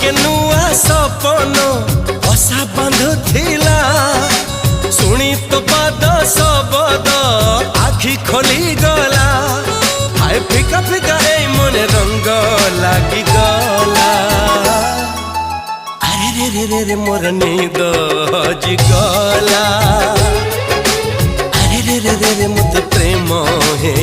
के नुआ सपन बसा बांधुथिला शुणी तो पाद शबद आखि खोली गला हाय फिका फिका ए मने रंग लागी गला अरे रे रे रे रे मोर नींद हजी गला अरे रे रे रे रे मत प्रेम हे